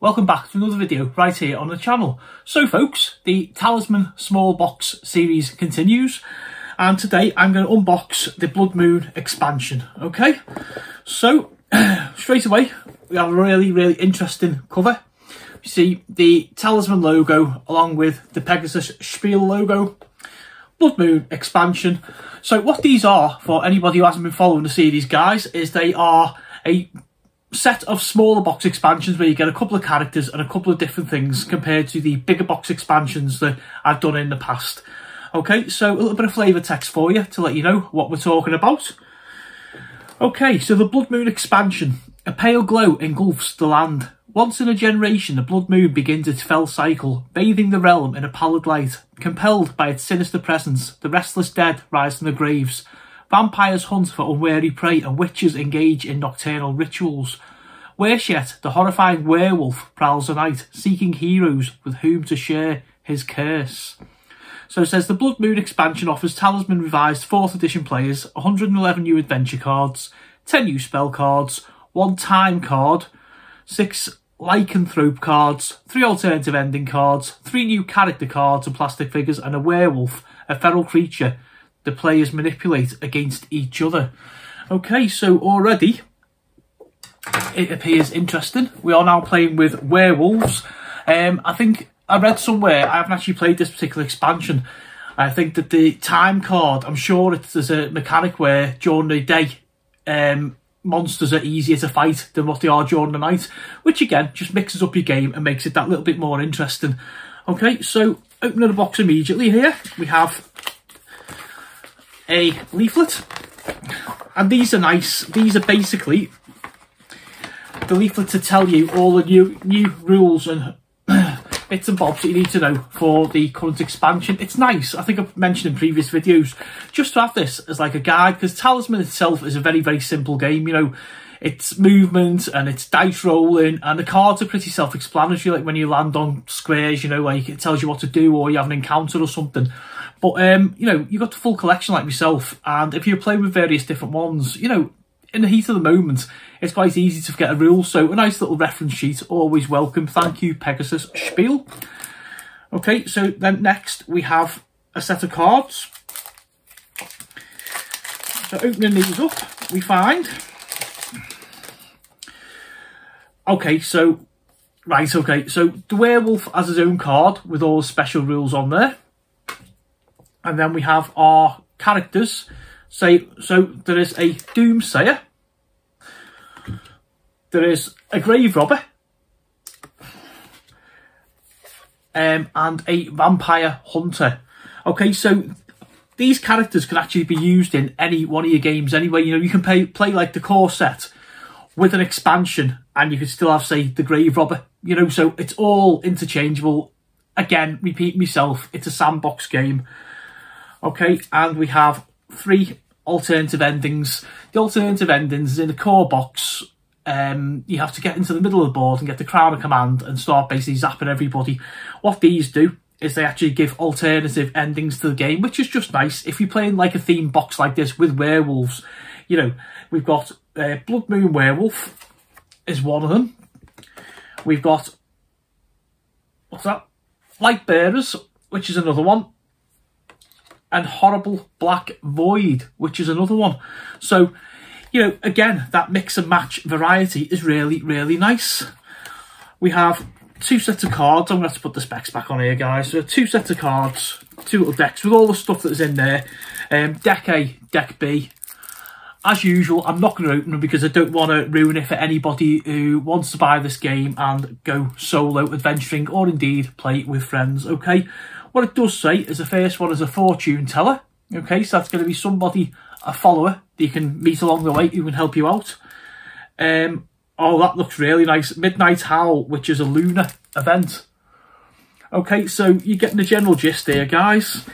welcome back to another video right here on the channel. So folks, the Talisman small box series continues, and today I'm going to unbox the Bloodmoon expansion. Okay, so straight away we have a really interesting cover. You see the Talisman logo along with the Pegasus Spiel logo, Bloodmoon expansion. So what these are, for anybody who hasn't been following the series guys, is they are a set of smaller box expansions where you get a couple of characters and a couple of different things compared to the bigger box expansions that I've done in the past. Okay, so a little bit of flavour text for you to let you know what we're talking about. Okay, so the Bloodmoon expansion. A pale glow engulfs the land. Once in a generation, the Blood Moon begins its fell cycle, bathing the realm in a pallid light. Compelled by its sinister presence, the restless dead rise from the graves. Vampires hunt for unwary prey and witches engage in nocturnal rituals. Worse yet, the horrifying werewolf prowls the night, seeking heroes with whom to share his curse. So it says the Bloodmoon expansion offers Talisman revised 4th edition players 111 new adventure cards, 10 new spell cards, 1 time card, 6 lycanthrope cards, 3 alternative ending cards, 3 new character cards and plastic figures, and a werewolf, a feral creature the players manipulate against each other. Okay, so already it appears interesting. We are now playing with werewolves. I think I read somewhere, I haven't actually played this particular expansion, I think that the time card, I'm sure there's a mechanic where during the day monsters are easier to fight than what they are during the night, which again just mixes up your game and makes it that little bit more interesting. Okay, so opening the box immediately here, we have a leaflet, and these are nice. These are basically the leaflet to tell you all the new rules and bits and bobs that you need to know for the current expansion. It's nice. I think I've mentioned in previous videos just to have this as like a guide, because Talisman itself is a very simple game. You know, it's movement and it's dice rolling, and the cards are pretty self-explanatory. Like when you land on squares, you know, like it tells you what to do, or you have an encounter or something. But you know, you got the full collection like myself, and if you're playing with various different ones, you know, in the heat of the moment, it's quite easy to forget a rule. So a nice little reference sheet, always welcome. Thank you, Pegasus Spiel. Okay, so then next we have a set of cards. So opening these up, we find... Okay, so... Right, okay, so the werewolf has his own card with all the special rules on there. And then we have our characters. So there is a Doomsayer. There is a Grave Robber. And a Vampire Hunter. Okay, so these characters can actually be used in any one of your games anyway. You know, you can play like the core set with an expansion, and you could still have, say, the Grave Robber. You know, so it's all interchangeable. Again, repeat myself, it's a sandbox game. Okay, and we have 3 alternative endings. The alternative endings is in the core box. You have to get into the middle of the board and get the Crown of Command and start basically zapping everybody. What these do is they actually give alternative endings to the game, which is just nice. If you're playing like a theme box like this with werewolves, you know, we've got Bloodmoon Werewolf is one of them. We've got, what's that? Light Bearers, which is another one. And Horrible Black Void, which is another one. So, you know, again, that mix and match variety is really nice. We have 2 sets of cards. I'm going to have to put the specs back on here, guys. So 2 sets of cards, 2 little decks with all the stuff that's in there. Deck A, Deck B. As usual, I'm not going to open them because I don't want to ruin it for anybody who wants to buy this game and go solo adventuring, or indeed play with friends, okay? What it does say is the first one is a fortune teller. Okay, so that's going to be somebody, a follower, that you can meet along the way who can help you out. Oh, that looks really nice. Midnight Howl, which is a lunar event. Okay, so you're getting the general gist here, guys.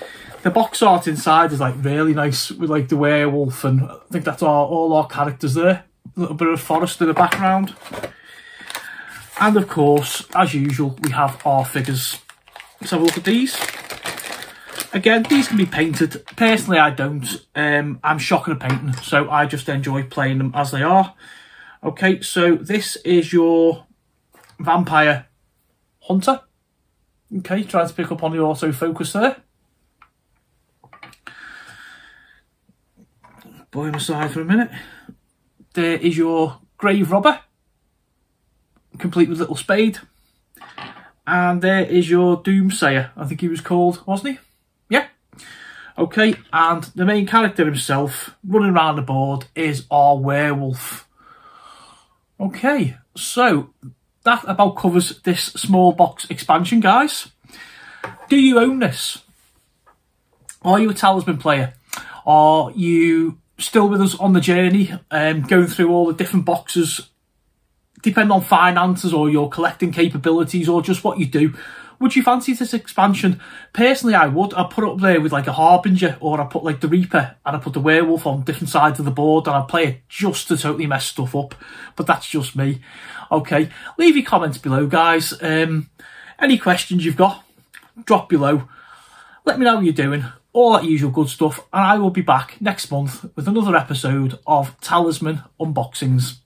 The box art inside is like really nice with like the werewolf, and I think that's all our characters there. A little bit of forest in the background. And of course, as usual, we have our figures. Let's have a look at these. Again, these can be painted. Personally, I don't. I'm shocking at painting, so I just enjoy playing them as they are. Okay, so this is your vampire hunter. Okay, trying to pick up on the autofocus there. Boy him aside for a minute. There is your grave robber, complete with little spade. And there is your doomsayer, I think he was called, wasn't he? Yeah. Okay, and the main character himself, running around the board, is our werewolf. Okay, so that about covers this small box expansion, guys. Do you own this? Are you a Talisman player? Are you still with us on the journey, going through all the different boxes, depending on finances or your collecting capabilities or just what you do? Would you fancy this expansion? Personally, I would. I'd put it up there with like a Harbinger, or I'd put like the Reaper and I'd put the Werewolf on different sides of the board, and I'd play it just to totally mess stuff up. But that's just me. Okay, leave your comments below, guys. Any questions you've got, drop below. Let me know how you're doing. All that usual good stuff. And I will be back next month with another episode of Talisman Unboxings.